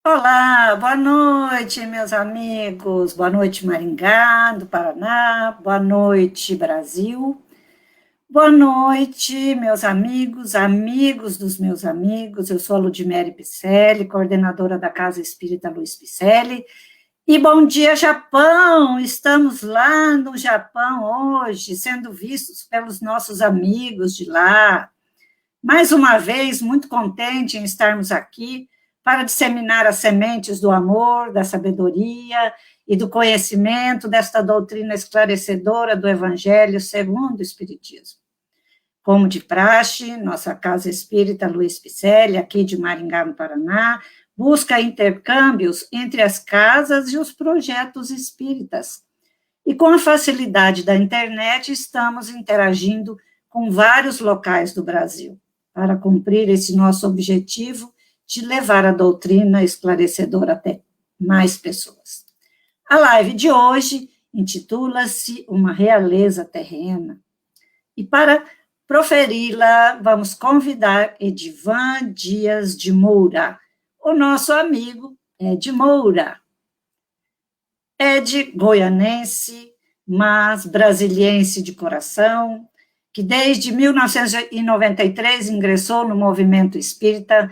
Olá, boa noite, meus amigos. Boa noite, Maringá, do Paraná. Boa noite, Brasil. Boa noite, meus amigos, amigos dos meus amigos. Eu sou a Ludmere Picelli, coordenadora da Casa Espírita Luiz Picelli. E bom dia, Japão! Estamos lá no Japão hoje, sendo vistos pelos nossos amigos de lá. Mais uma vez, muito contente em estarmos aqui para disseminar as sementes do amor, da sabedoria e do conhecimento desta doutrina esclarecedora do Evangelho segundo o Espiritismo. Como de praxe, nossa Casa Espírita Luiz Picelli, aqui de Maringá, no Paraná, busca intercâmbios entre as casas e os projetos espíritas. E com a facilidade da internet, estamos interagindo com vários locais do Brasil para cumprir esse nosso objetivo de levar a doutrina esclarecedora até mais pessoas. A live de hoje intitula-se Uma Realeza Terrena. E para proferi-la, vamos convidar Edivan Dias de Moura, o nosso amigo Ed Moura. Ed, goianense, mas brasiliense de coração, que desde 1993 ingressou no movimento espírita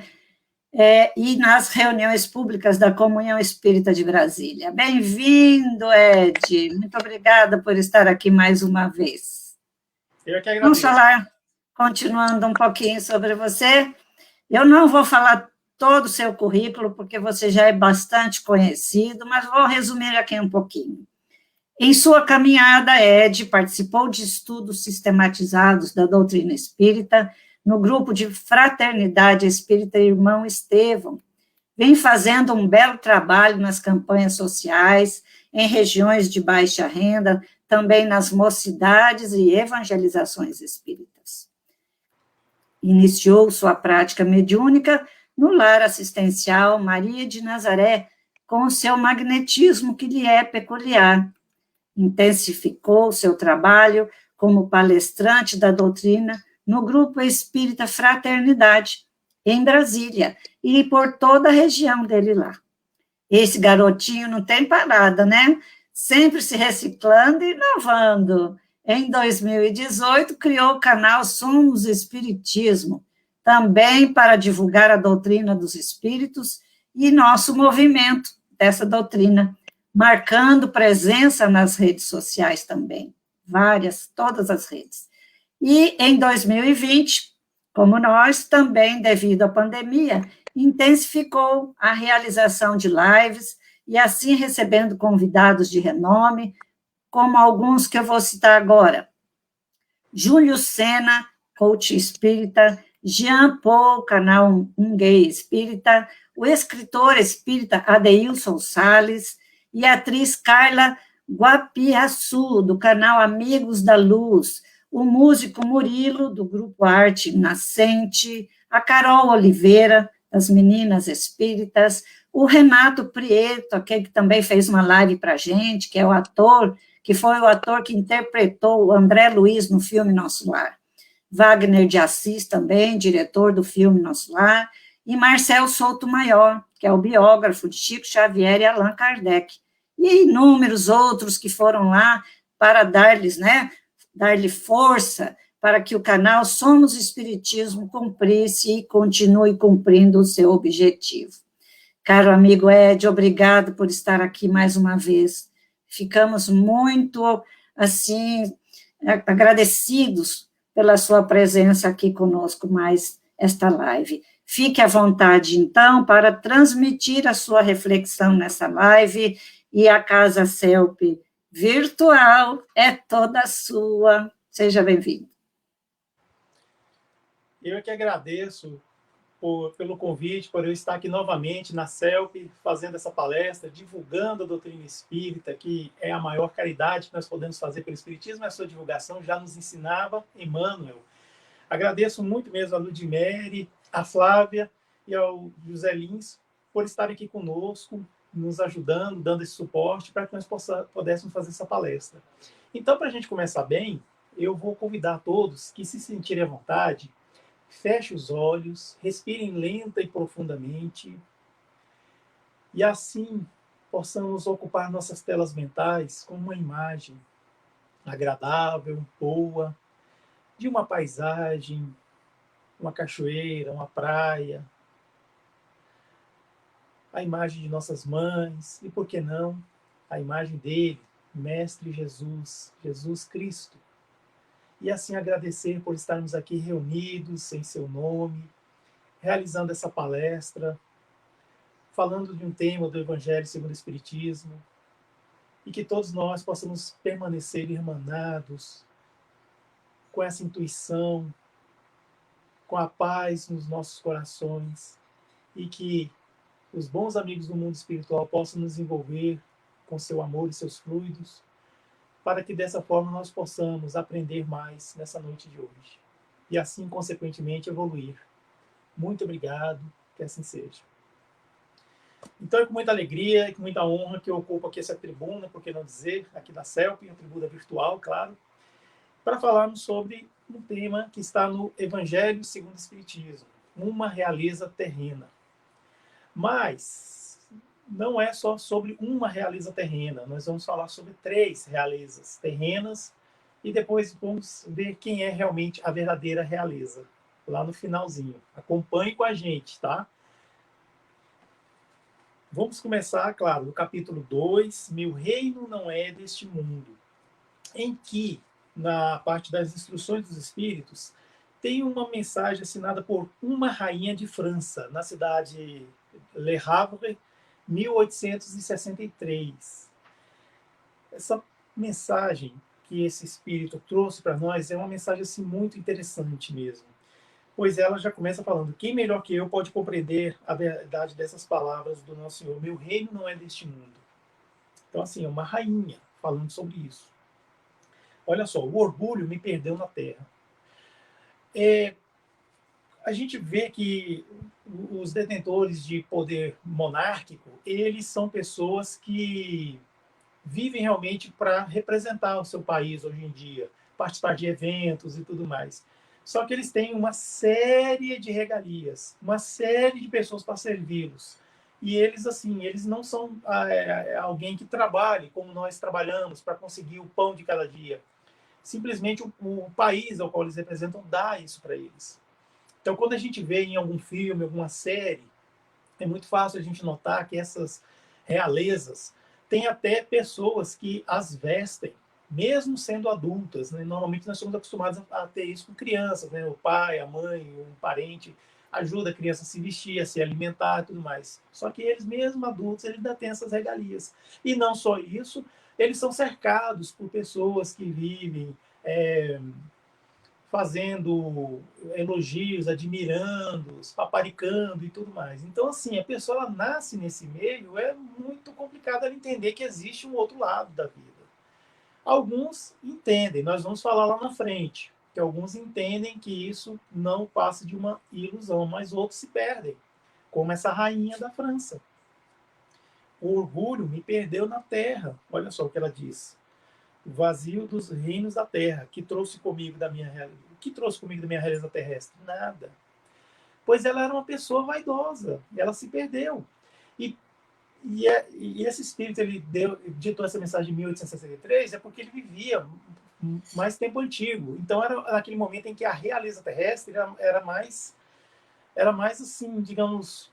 e nas reuniões públicas da Comunhão Espírita de Brasília. Bem-vindo, Ed. Muito obrigada por estar aqui mais uma vez. Eu que agradeço. Vamos falar, continuando um pouquinho sobre você. Eu não vou falar todo o seu currículo, porque você já é bastante conhecido, mas vou resumir aqui um pouquinho. Em sua caminhada, Ed participou de estudos sistematizados da doutrina espírita no grupo de Fraternidade Espírita Irmão Estevão. Vem fazendo um belo trabalho nas campanhas sociais, em regiões de baixa renda, também nas mocidades e evangelizações espíritas. Iniciou sua prática mediúnica no lar assistencial Maria de Nazaré, com o seu magnetismo que lhe é peculiar. Intensificou seu trabalho como palestrante da doutrina no Grupo Espírita Fraternidade, em Brasília, e por toda a região dele lá. Esse garotinho não tem parada, né? Sempre se reciclando e inovando. Em 2018, criou o canal Somos Espiritismo, também para divulgar a doutrina dos espíritos e nosso movimento dessa doutrina, marcando presença nas redes sociais também, todas as redes. E em 2020, como nós, também devido à pandemia, intensificou a realização de lives e assim recebendo convidados de renome, como alguns que eu vou citar agora. Júlio Sena, coach espírita, Jean Paul, canal Um Gay Espírita, o escritor espírita Adeilson Salles e a atriz Carla Guapiaçu, do canal Amigos da Luz, o músico Murilo, do Grupo Arte Nascente, a Carol Oliveira, das Meninas Espíritas, o Renato Prieto, aquele que também fez uma live para a gente, que é o ator, que foi o ator que interpretou o André Luiz no filme Nosso Lar. Wagner de Assis também, diretor do filme Nosso Lar, e Marcel Souto Maior, que é o biógrafo de Chico Xavier e Allan Kardec, e inúmeros outros que foram lá para dar-lhe força para que o canal Somos Espiritismo cumprisse e continue cumprindo o seu objetivo. Caro amigo Ed, obrigado por estar aqui mais uma vez. Ficamos muito, assim, agradecidos pela sua presença aqui conosco mais esta live. Fique à vontade, então, para transmitir a sua reflexão nessa live, e a Casa CELP virtual é toda sua. Seja bem-vindo. Eu que agradeço pelo convite, por eu estar aqui novamente na CELP, fazendo essa palestra, divulgando a doutrina espírita, que é a maior caridade que nós podemos fazer pelo espiritismo, a sua divulgação já nos ensinava Emmanuel. Agradeço muito mesmo a Ludmere, a Flávia e ao José Lins por estarem aqui conosco, nos ajudando, dando esse suporte para que nós pudéssemos fazer essa palestra. Então, para a gente começar bem, eu vou convidar todos que se sentirem à vontade, feche os olhos, respirem lenta e profundamente E assim possamos ocupar nossas telas mentais com uma imagem agradável, boa, de uma paisagem, uma cachoeira, uma praia, a imagem de nossas mães e, por que não, a imagem dele, Mestre Jesus, Jesus Cristo. E assim agradecer por estarmos aqui reunidos em seu nome, realizando essa palestra, falando de um tema do Evangelho segundo o Espiritismo, e que todos nós possamos permanecer irmanados com essa intuição, com a paz nos nossos corações, e que os bons amigos do mundo espiritual possam nos envolver com seu amor e seus fluidos, para que dessa forma nós possamos aprender mais nessa noite de hoje. E assim, consequentemente, evoluir. Muito obrigado, que assim seja. Então é com muita alegria e com muita honra que eu ocupo aqui essa tribuna, por que não dizer, aqui da CELP, a tribuna virtual, claro, para falarmos sobre um tema que está no Evangelho segundo o Espiritismo, uma realeza terrena. Mas não é só sobre uma realeza terrena, nós vamos falar sobre 3 realezas terrenas e depois vamos ver quem é realmente a verdadeira realeza, lá no finalzinho. Acompanhe com a gente, tá? Vamos começar, claro, no capítulo 2, Meu reino não é deste mundo, em que, na parte das instruções dos espíritos, tem uma mensagem assinada por uma rainha de França, na cidade Le Havre, 1863. Essa mensagem que esse espírito trouxe para nós é uma mensagem assim, muito interessante mesmo, pois ela já começa falando: quem melhor que eu pode compreender a verdade dessas palavras do nosso Senhor? Meu reino não é deste mundo. Então, assim, é uma rainha falando sobre isso. Olha só, o orgulho me perdeu na terra. A gente vê que os detentores de poder monárquico, eles são pessoas que vivem realmente para representar o seu país hoje em dia, participar de eventos e tudo mais. Só que eles têm uma série de regalias, uma série de pessoas para servi-los. E eles, assim, eles não são alguém que trabalhe como nós trabalhamos para conseguir o pão de cada dia. Simplesmente o país ao qual eles representam dá isso para eles. Então, quando a gente vê em algum filme, alguma série, é muito fácil a gente notar que essas realezas têm até pessoas que as vestem, mesmo sendo adultas, né? Normalmente nós somos acostumados a ter isso com crianças, né? O pai, a mãe, um parente ajuda a criança a se vestir, a se alimentar e tudo mais. Só que eles, mesmo adultos, eles ainda têm essas regalias. E não só isso, eles são cercados por pessoas que vivem fazendo elogios, admirando, paparicando e tudo mais. Então, assim, a pessoa ela nasce nesse meio, é muito complicado ela entender que existe um outro lado da vida. Alguns entendem, nós vamos falar lá na frente, que alguns entendem que isso não passa de uma ilusão, mas outros se perdem, como essa rainha da França. O orgulho me perdeu na terra. Olha só o que ela diz: o vazio dos reinos da terra, que trouxe comigo da minha realidade. O que trouxe comigo da minha realidade terrestre? Nada. Pois ela era uma pessoa vaidosa, ela se perdeu. E, e esse espírito, ele ditou essa mensagem em 1863, é porque ele vivia mais tempo antigo. Então era naquele momento em que a realeza terrestre era mais assim, digamos,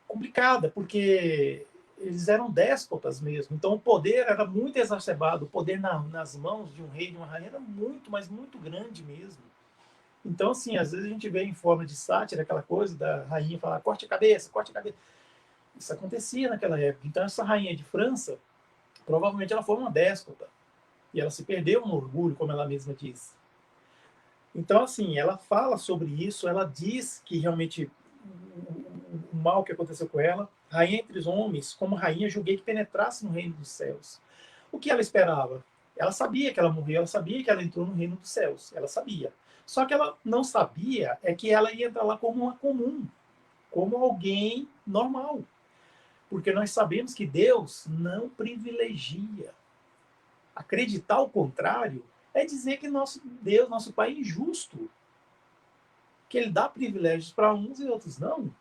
complicada, porque eles eram déspotas mesmo. Então o poder era muito exacerbado, o poder nas mãos de um rei, de uma rainha, era muito, mas muito grande mesmo. Então, assim, às vezes a gente vê em forma de sátira aquela coisa da rainha falar: corte a cabeça, corte a cabeça. Isso acontecia naquela época. Então essa rainha de França, provavelmente ela foi uma déspota. E ela se perdeu no orgulho, como ela mesma diz. Então, assim, ela fala sobre isso, ela diz que realmente o mal que aconteceu com ela, rainha entre os homens, como rainha, julguei que penetrasse no reino dos céus. O que ela esperava? Ela sabia que ela morreu, ela sabia que ela entrou no reino dos céus, ela sabia. Só que ela não sabia é que ela ia entrar lá como uma comum, como alguém normal. Porque nós sabemos que Deus não privilegia. Acreditar o contrário é dizer que nosso Deus, nosso Pai, é injusto. Que ele dá privilégios para uns e outros não.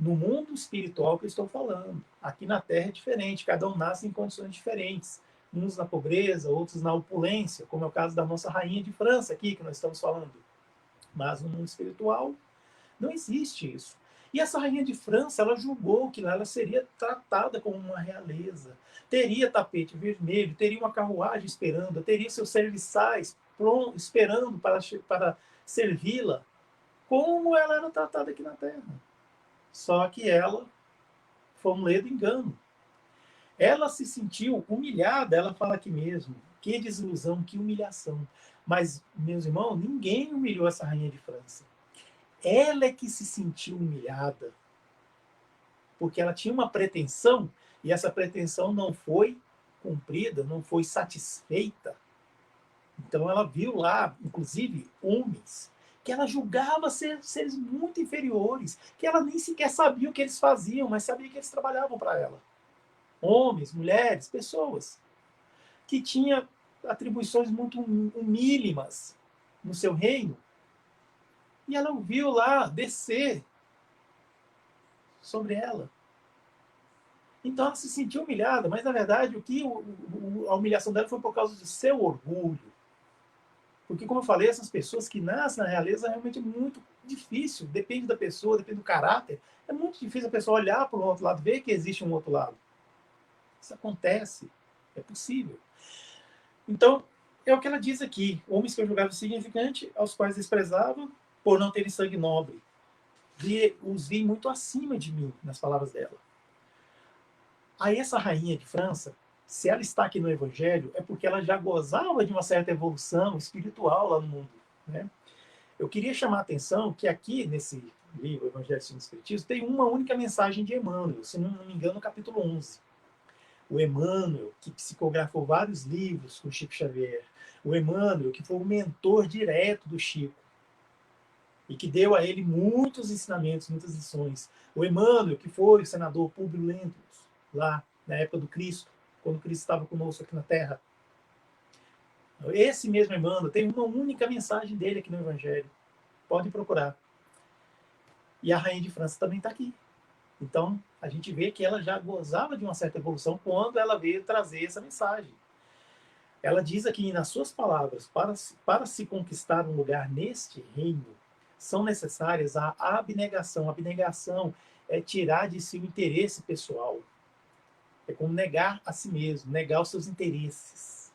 No mundo espiritual que eu estou falando. Aqui na Terra é diferente, cada um nasce em condições diferentes. Uns na pobreza, outros na opulência, como é o caso da nossa rainha de França aqui, que nós estamos falando. Mas no mundo espiritual não existe isso. E essa rainha de França, ela julgou que ela seria tratada como uma realeza. Teria tapete vermelho, teria uma carruagem esperando, teria seus serviçais esperando para servi-la, como ela era tratada aqui na Terra. Só que ela foi um ledo engano. Ela se sentiu humilhada, ela fala aqui mesmo. Que desilusão, que humilhação. Mas, meus irmãos, ninguém humilhou essa rainha de França. Ela é que se sentiu humilhada, porque ela tinha uma pretensão, e essa pretensão não foi cumprida, não foi satisfeita. Então ela viu lá, inclusive, homens que ela julgava ser seres muito inferiores, que ela nem sequer sabia o que eles faziam, mas sabia que eles trabalhavam para ela. Homens, mulheres, pessoas que tinham atribuições muito mínimas no seu reino, e ela ouviu lá descer sobre ela. Então ela se sentiu humilhada, mas na verdade a humilhação dela foi por causa do seu orgulho. Porque, como eu falei, essas pessoas que nascem na realeza realmente é muito difícil, depende da pessoa, depende do caráter. É muito difícil a pessoa olhar para o outro lado, ver que existe um outro lado. Isso acontece, é possível. Então, é o que ela diz aqui: homens que eu julgava insignificante, aos quais desprezava por não terem sangue nobre. Os vi muito acima de mim, nas palavras dela. Aí essa rainha de França, se ela está aqui no Evangelho, é porque ela já gozava de uma certa evolução espiritual lá no mundo, né? Eu queria chamar a atenção que aqui nesse livro, Evangelho segundo o Espiritismo, tem uma única mensagem de Emmanuel, se não me engano, no capítulo 11. O Emmanuel, que psicografou vários livros com Chico Xavier. O Emmanuel, que foi o mentor direto do Chico e que deu a ele muitos ensinamentos, muitas lições. O Emmanuel, que foi o senador Públio Lentulus, lá na época do Cristo, quando Cristo estava conosco aqui na Terra. Esse mesmo Emmanuel tem uma única mensagem dele aqui no Evangelho. Podem procurar. E a Rainha de França também está aqui. Então, a gente vê que ela já gozava de uma certa evolução quando ela veio trazer essa mensagem. Ela diz aqui, nas suas palavras, para se conquistar um lugar neste reino, são necessárias a abnegação. A abnegação é tirar de si o interesse pessoal. É como negar a si mesmo, negar os seus interesses.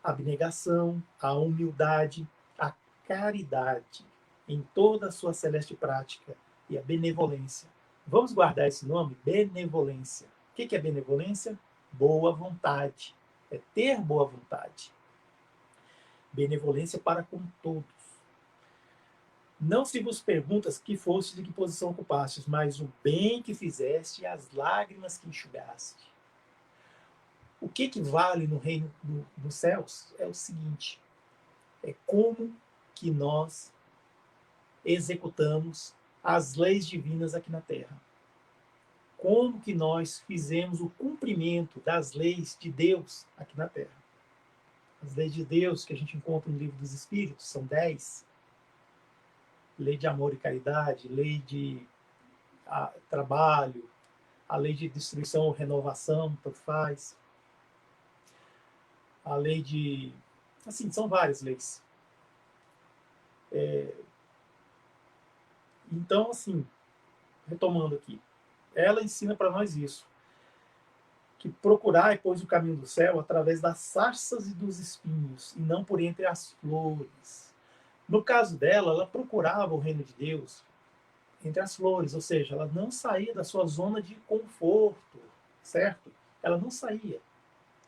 A abnegação, a humildade, a caridade, em toda a sua celeste prática, e a benevolência. Vamos guardar esse nome? Benevolência. O que é benevolência? Boa vontade. É ter boa vontade. Benevolência para com todos. Não se vos perguntas que foste de que posição ocupastes, mas o bem que fizeste e as lágrimas que enxugaste. O que vale no reino dos céus é o seguinte: é como que nós executamos as leis divinas aqui na Terra. Como que nós fizemos o cumprimento das leis de Deus aqui na Terra. As leis de Deus que a gente encontra no Livro dos Espíritos são 10. Lei de amor e caridade, lei de trabalho, a lei de destruição ou renovação, tanto faz. A lei de... Assim, são várias leis. Então, assim, retomando aqui, ela ensina para nós isso, que procurai, pois, o caminho do céu através das sarças e dos espinhos, e não por entre as flores. No caso dela, ela procurava o reino de Deus entre as flores, ou seja, ela não saía da sua zona de conforto, certo? Ela não saía.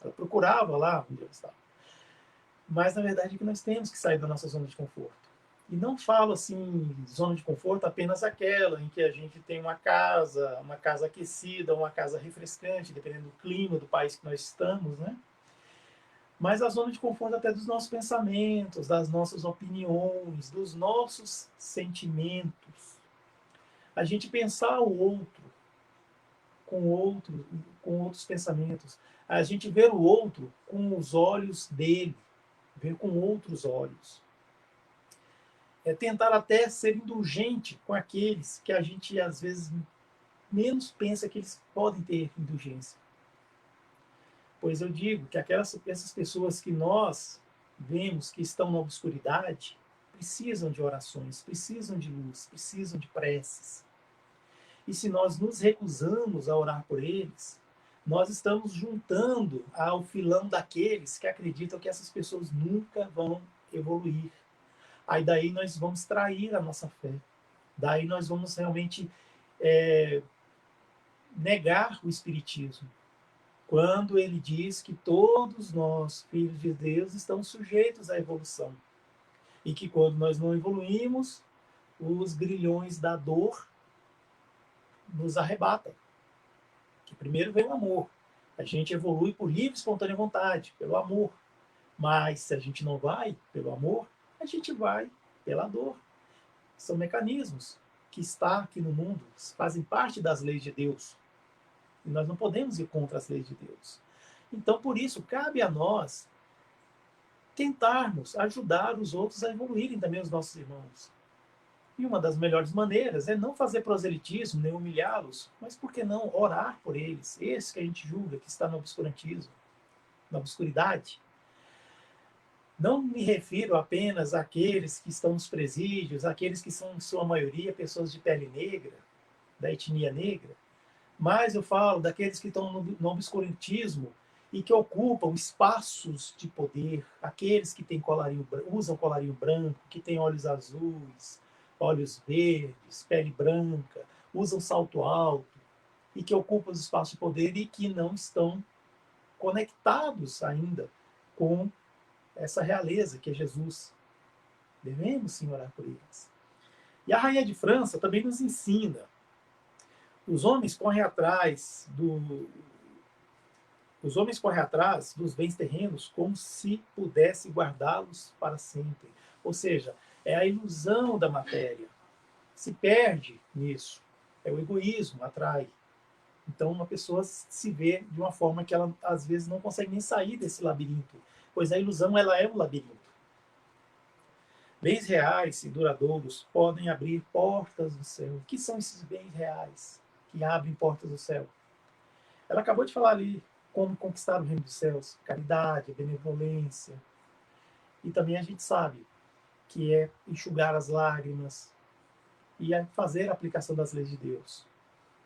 Ela procurava lá onde ela estava. Mas, na verdade, é que nós temos que sair da nossa zona de conforto. E não falo assim, zona de conforto apenas aquela em que a gente tem uma casa aquecida, uma casa refrescante, dependendo do clima do país que nós estamos, né? Mas a zona de conforto até dos nossos pensamentos, das nossas opiniões, dos nossos sentimentos. A gente pensar o outro com outros pensamentos. A gente ver o outro com os olhos dele, ver com outros olhos. tentar até ser indulgente com aqueles que a gente, às vezes, menos pensa que eles podem ter indulgência. Pois eu digo que essas pessoas que nós vemos que estão na obscuridade precisam de orações, precisam de luz, precisam de preces. E se nós nos recusamos a orar por eles, nós estamos juntando ao filão daqueles que acreditam que essas pessoas nunca vão evoluir. Aí daí nós vamos trair a nossa fé. Daí nós vamos realmente negar o Espiritismo. Quando ele diz que todos nós, filhos de Deus, estamos sujeitos à evolução. E que quando nós não evoluímos, os grilhões da dor nos arrebatam. Que primeiro vem o amor. A gente evolui por livre e espontânea vontade, pelo amor. Mas se a gente não vai pelo amor, a gente vai pela dor. São mecanismos que estão aqui no mundo, fazem parte das leis de Deus. E nós não podemos ir contra as leis de Deus. Então, por isso, cabe a nós tentarmos ajudar os outros a evoluírem também, os nossos irmãos. E uma das melhores maneiras é não fazer proselitismo, nem humilhá-los, mas por que não orar por eles? Esse que a gente julga que está no obscurantismo, na obscuridade. Não me refiro apenas àqueles que estão nos presídios, àqueles que são, em sua maioria, pessoas de pele negra, da etnia negra, mas eu falo daqueles que estão no obscurantismo e que ocupam espaços de poder, aqueles que têm usam colarinho branco, que têm olhos azuis, olhos verdes, pele branca, usam salto alto, e que ocupam os espaços de poder e que não estão conectados ainda com essa realeza que é Jesus. Devemos sim orar por eles. E a Rainha de França também nos ensina. Os homens correm atrás dos bens terrenos como se pudesse guardá-los para sempre. Ou seja, é a ilusão da matéria. Se perde nisso. É o egoísmo atrai. Então, uma pessoa se vê de uma forma que ela, às vezes, não consegue nem sair desse labirinto, pois a ilusão ela é um labirinto. Bens reais e duradouros podem abrir portas do céu. O que são esses bens reais que abrem portas do céu? Ela acabou de falar ali como conquistar o reino dos céus. Caridade, benevolência. E também a gente sabe que é enxugar as lágrimas e fazer a aplicação das leis de Deus.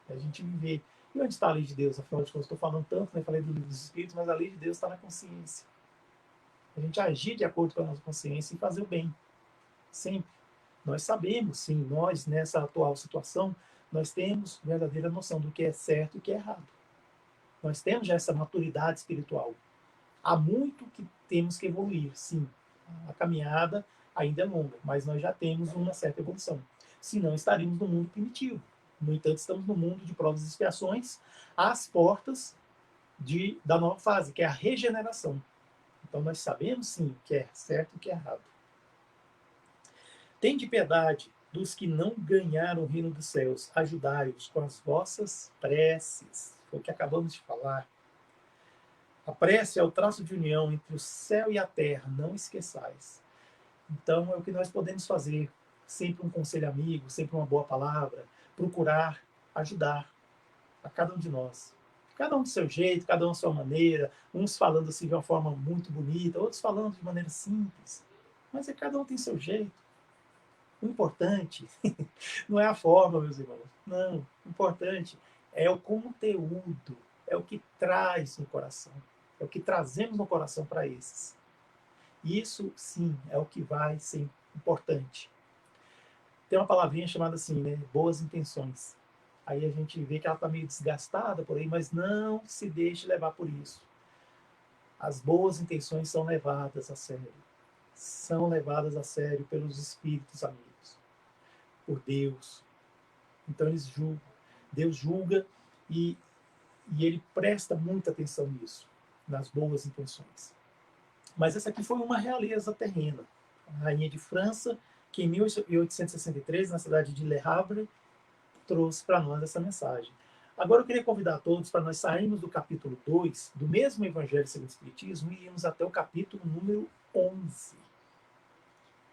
A gente viver. E onde está a lei de Deus? Afinal de contas, estou falando tanto, né? Falei do livro dos Espíritos, mas a lei de Deus está na consciência. A gente agir de acordo com a nossa consciência e fazer o bem. Sempre. Nós sabemos, sim, nós, nessa atual situação, nós temos verdadeira noção do que é certo e o que é errado. Nós temos já essa maturidade espiritual. Há muito que temos que evoluir, sim. A caminhada ainda é longa, mas nós já temos uma certa evolução. Senão estaríamos no mundo primitivo. No entanto, estamos no mundo de provas e expiações, às portas da nova fase, que é a regeneração. Então nós sabemos, sim, o que é certo e o que é errado. Tende piedade dos que não ganharam o reino dos céus, ajudai-os com as vossas preces. Foi o que acabamos de falar. A prece é o traço de união entre o céu e a terra, não esqueçais. Então é o que nós podemos fazer. Sempre um conselho amigo, sempre uma boa palavra, procurar ajudar a cada um de nós. Cada um do seu jeito, cada um à sua maneira, uns falando assim de uma forma muito bonita, outros falando de maneira simples. Mas cada um tem seu jeito. O importante não é a forma, meus irmãos. Não, o importante é o conteúdo, é o que traz no coração, é o que trazemos no coração para esses. Isso, sim, é o que vai ser importante. Tem uma palavrinha chamada assim, né? Boas intenções. Aí a gente vê que ela está meio desgastada por aí, mas não se deixe levar por isso. As boas intenções são levadas a sério. São levadas a sério pelos espíritos amigos, por Deus. Então eles julgam. Deus julga e ele presta muita atenção nisso, nas boas intenções. Mas essa aqui foi uma realeza terrena. A rainha de França, que em 1863, na cidade de Le Havre, trouxe para nós essa mensagem. Agora eu queria convidar todos para nós sairmos do capítulo 2, do mesmo Evangelho segundo o Espiritismo, e irmos até o capítulo número 11.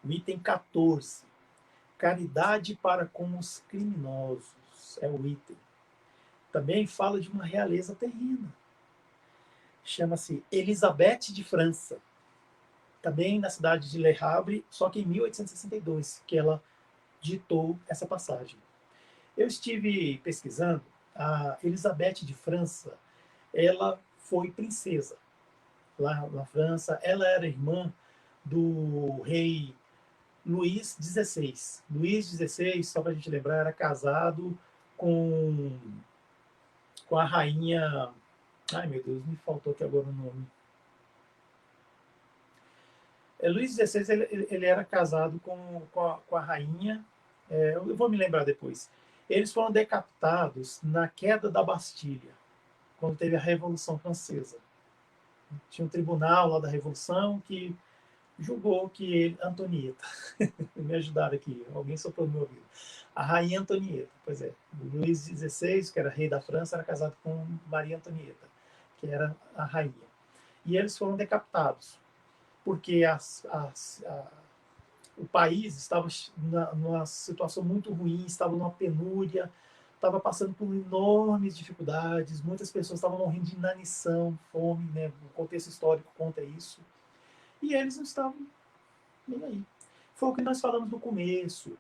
O item 14. Caridade para com os criminosos é o item. Também fala de uma realeza terrena. Chama-se Elizabeth de França. Também na cidade de Le Havre, só que em 1862, que ela ditou essa passagem. Eu estive pesquisando, a Elizabeth de França, ela foi princesa lá na França, ela era irmã do rei Luís XVI. Luís XVI, só para a gente lembrar, era casado com, com a rainha... Ai, meu Deus, me faltou aqui agora o nome. Luís XVI, ele era casado com a rainha... eu vou me lembrar depois. Eles foram decapitados na queda da Bastilha, quando teve a Revolução Francesa. Tinha um tribunal lá da Revolução que julgou que ele... Antonieta. Me ajudaram aqui, alguém soprou no meu ouvido. A rainha Antonieta, pois é. O Luís XVI, que era rei da França, era casado com Maria Antonieta, que era a rainha. E eles foram decapitados, porque o país estava numa situação muito ruim, estava numa penúria, estava passando por enormes dificuldades, muitas pessoas estavam morrendo de inanição, fome, né? O contexto histórico conta isso. E eles não estavam nem aí. Foi o que nós falamos no começo.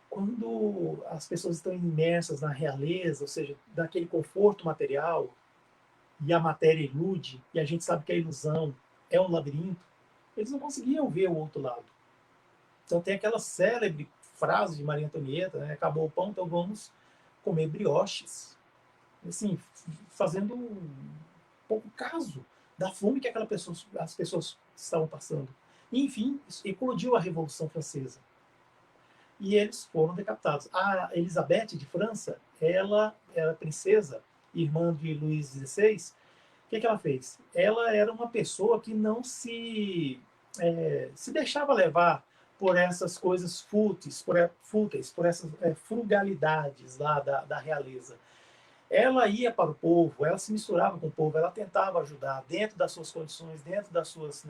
Quando as pessoas estão imersas na realeza, ou seja, daquele conforto material, e a matéria ilude, e a gente sabe que a ilusão é um labirinto, eles não conseguiam ver o outro lado. Então tem aquela célebre frase de Maria Antonieta, né? Acabou o pão, então vamos comer brioches. Assim, fazendo um pouco caso da fome que as pessoas estavam passando. E, enfim, eclodiu a Revolução Francesa. E eles foram decapitados. A Elizabeth de França, ela era princesa, irmã de Luís XVI. O que ela fez? Ela era uma pessoa que não se deixava levar por essas coisas fúteis, por essas frugalidades lá da realeza. Ela ia para o povo, ela se misturava com o povo, ela tentava ajudar dentro das suas condições, dentro das suas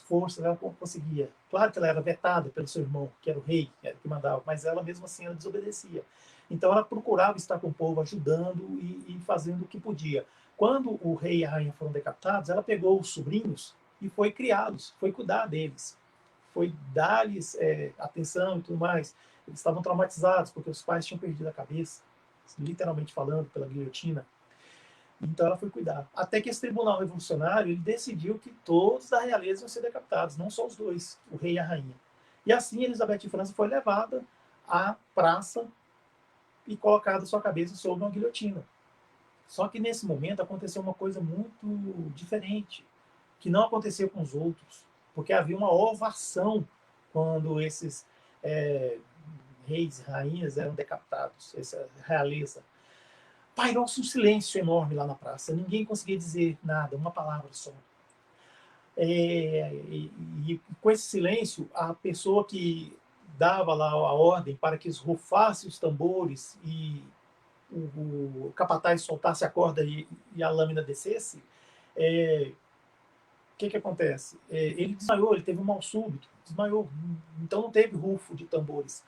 forças, ela conseguia. Claro que ela era vetada pelo seu irmão, que era o rei, era o que mandava, mas ela mesmo assim ela desobedecia. Então ela procurava estar com o povo, ajudando e fazendo o que podia. Quando o rei e a rainha foram decapitados, ela pegou os sobrinhos e foi criá-los, foi cuidar deles, foi dar-lhes atenção e tudo mais. Eles estavam traumatizados porque os pais tinham perdido a cabeça, literalmente falando, pela guilhotina. Então ela foi cuidar. Até que esse tribunal revolucionário ele decidiu que todos da realeza iam ser decapitados, não só os dois, o rei e a rainha. E assim Elizabeth de França foi levada à praça e colocada sua cabeça sobre uma guilhotina. Só que nesse momento aconteceu uma coisa muito diferente, que não aconteceu com os outros, porque havia uma ovação quando esses reis e rainhas eram decapitados, essa realeza. Pairou-se um silêncio enorme lá na praça. Ninguém conseguia dizer nada, uma palavra só. E com esse silêncio, a pessoa que dava lá a ordem para que rufasse os tambores e o capataz soltasse a corda e a lâmina descesse, o que acontece? Ele desmaiou, ele teve um mal súbito, desmaiou. Então não teve rufo de tambores.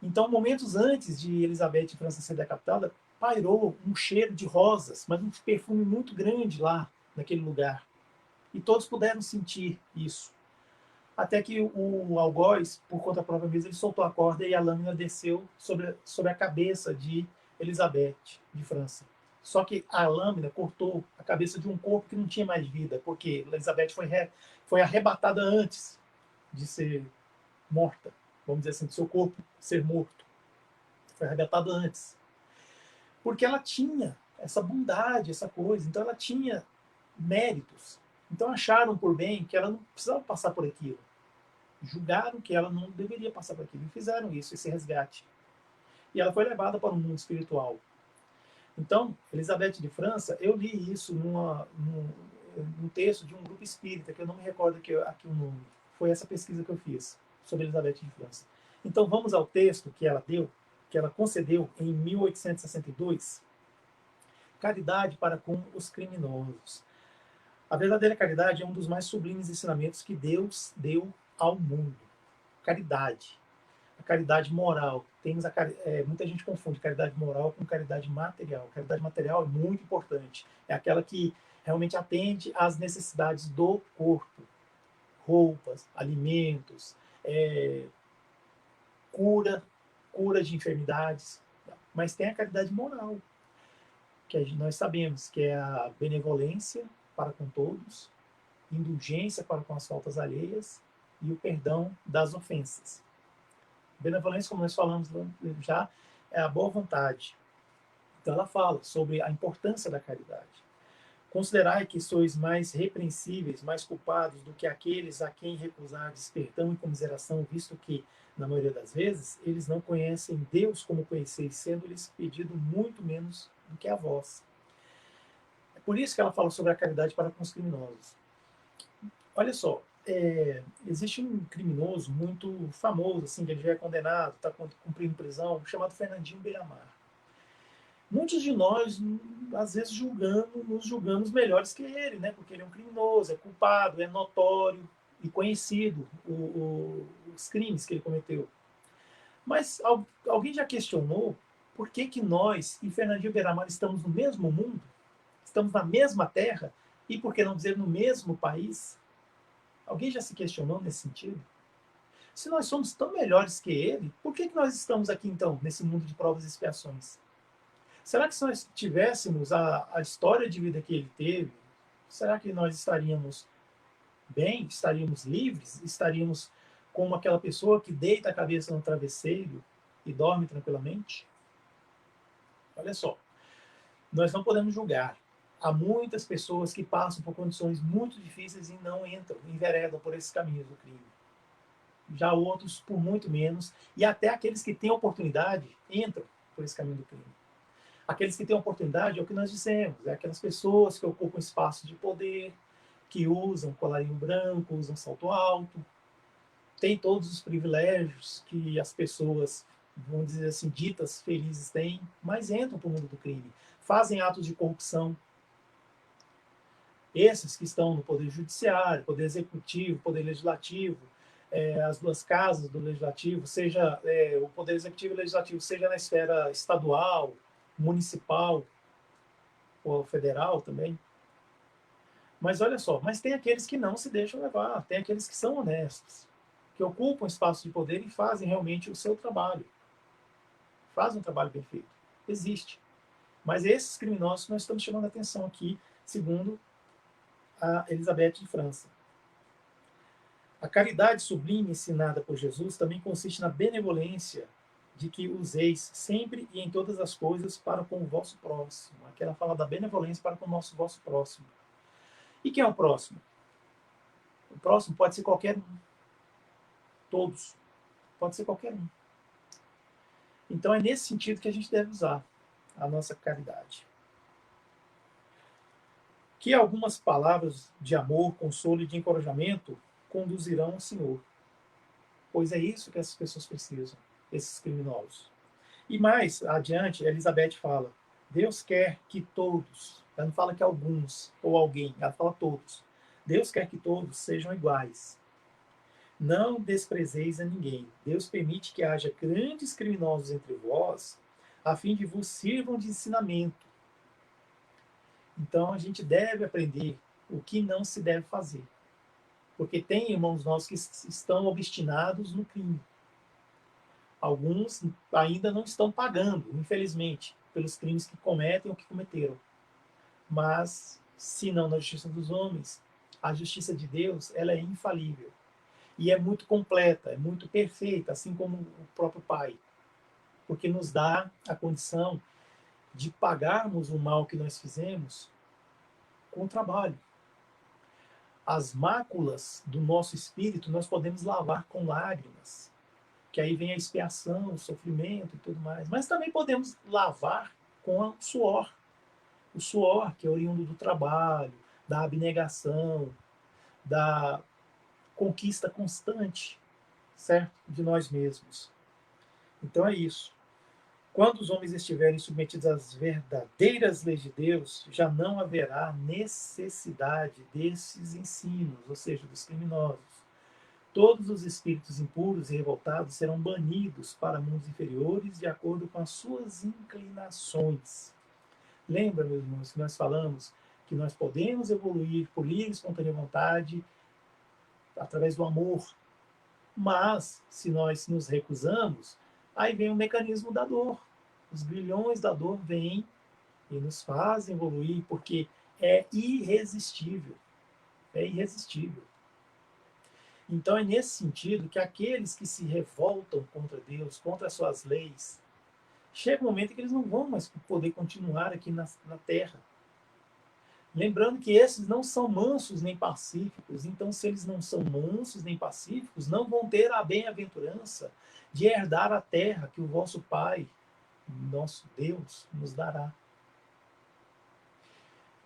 Então, momentos antes de Elizabeth de França ser decapitada, pairou um cheiro de rosas, mas um perfume muito grande lá, naquele lugar. E todos puderam sentir isso. Até que o algoz, por conta própria mesmo, ele soltou a corda e a lâmina desceu sobre a cabeça de Elizabeth de França. Só que a lâmina cortou a cabeça de um corpo que não tinha mais vida, porque Elizabeth foi arrebatada antes de ser morta, vamos dizer assim, do seu corpo ser morto. Foi arrebatada antes. Porque ela tinha essa bondade, essa coisa, então ela tinha méritos. Então acharam por bem que ela não precisava passar por aquilo. Julgaram que ela não deveria passar por aquilo e fizeram isso, esse resgate. E ela foi levada para o mundo espiritual. Então, Elizabeth de França, eu li isso num texto de um grupo espírita, que eu não me recordo aqui o nome. Foi essa pesquisa que eu fiz sobre Elizabeth de França. Então, vamos ao texto que ela deu, que ela concedeu em 1862, Caridade para com os criminosos. A verdadeira caridade é um dos mais sublimes ensinamentos que Deus deu ao mundo. Caridade. caridade moral. Muita gente confunde caridade moral com caridade material. Caridade material é muito importante. É aquela que realmente atende às necessidades do corpo. Roupas, alimentos, cura de enfermidades. Mas tem a caridade moral, que nós sabemos que é a benevolência para com todos, indulgência para com as faltas alheias e o perdão das ofensas. Benevolência, como nós falamos já, é a boa vontade. Então ela fala sobre a importância da caridade. Considerai que sois mais repreensíveis, mais culpados do que aqueles a quem recusardes perdão e comiseração, visto que, na maioria das vezes, eles não conhecem Deus como conheceis, sendo-lhes pedido muito menos do que a vós. É por isso que ela fala sobre a caridade para com os criminosos. Olha só, existe um criminoso muito famoso, assim, que ele já é condenado, está cumprindo prisão, chamado Fernandinho Beiramar. Muitos de nós, às vezes, nos julgamos melhores que ele, né? Porque ele é um criminoso, é culpado, é notório e conhecido os crimes que ele cometeu. Mas alguém já questionou por que nós e Fernandinho Beiramar estamos no mesmo mundo, estamos na mesma terra e, por que não dizer, no mesmo país? Alguém já se questionou nesse sentido? Se nós somos tão melhores que ele, por que nós estamos aqui, então, nesse mundo de provas e expiações? Será que se nós tivéssemos a história de vida que ele teve, será que nós estaríamos bem? Estaríamos livres? Estaríamos como aquela pessoa que deita a cabeça no travesseiro e dorme tranquilamente? Olha só, nós não podemos julgar. Há muitas pessoas que passam por condições muito difíceis e não entram, enveredam por esses caminhos do crime. Já outros por muito menos, e até aqueles que têm oportunidade entram por esse caminho do crime. Aqueles que têm oportunidade é o que nós dissemos, é aquelas pessoas que ocupam espaço de poder, que usam colarinho branco, usam salto alto, têm todos os privilégios que as pessoas, vamos dizer assim, ditas felizes têm, mas entram para o mundo do crime, fazem atos de corrupção. Esses que estão no Poder Judiciário, Poder Executivo, Poder Legislativo, as duas casas do Legislativo, seja o Poder Executivo e Legislativo, seja na esfera estadual, municipal ou federal também. Mas olha só, mas tem aqueles que não se deixam levar, tem aqueles que são honestos, que ocupam espaço de poder e fazem realmente o seu trabalho. Fazem um trabalho bem feito. Existe. Mas esses criminosos nós estamos chamando a atenção aqui, segundo a Elizabeth de França. A caridade sublime ensinada por Jesus também consiste na benevolência de que useis sempre e em todas as coisas para com o vosso próximo. Aqui ela fala da benevolência para com o vosso próximo. E quem é o próximo? O próximo pode ser qualquer um. Todos. Pode ser qualquer um. Então é nesse sentido que a gente deve usar a nossa caridade. Que algumas palavras de amor, consolo e de encorajamento conduzirão ao Senhor. Pois é isso que essas pessoas precisam, esses criminosos. E mais adiante, Elizabeth fala, Deus quer que todos, ela não fala que alguns ou alguém, ela fala todos. Deus quer que todos sejam iguais. Não desprezeis a ninguém. Deus permite que haja grandes criminosos entre vós, a fim de vos sirvam de ensinamento. Então a gente deve aprender o que não se deve fazer. Porque tem irmãos nossos que estão obstinados no crime. Alguns ainda não estão pagando, infelizmente, pelos crimes que cometem ou que cometeram. Mas, se não na justiça dos homens, a justiça de Deus, ela é infalível. E é muito completa, é muito perfeita, assim como o próprio Pai. Porque nos dá a condição de pagarmos o mal que nós fizemos com o trabalho. As máculas do nosso espírito nós podemos lavar com lágrimas, que aí vem a expiação, o sofrimento e tudo mais. Mas também podemos lavar com o suor que é oriundo do trabalho, da abnegação, da conquista constante, certo? De nós mesmos. Então é isso. Quando os homens estiverem submetidos às verdadeiras leis de Deus, já não haverá necessidade desses ensinos, ou seja, dos criminosos. Todos os espíritos impuros e revoltados serão banidos para mundos inferiores de acordo com as suas inclinações. Lembra, meus irmãos, que nós falamos que nós podemos evoluir por livre e espontânea vontade através do amor, mas se nós nos recusamos, aí vem o mecanismo da dor. Os grilhões da dor vêm e nos fazem evoluir, porque é irresistível. É irresistível. Então é nesse sentido que aqueles que se revoltam contra Deus, contra as suas leis, chega um momento em que eles não vão mais poder continuar aqui na Terra. Lembrando que esses não são mansos nem pacíficos, então se eles não são mansos nem pacíficos, não vão ter a bem-aventurança de herdar a terra que o vosso Pai, nosso Deus, nos dará.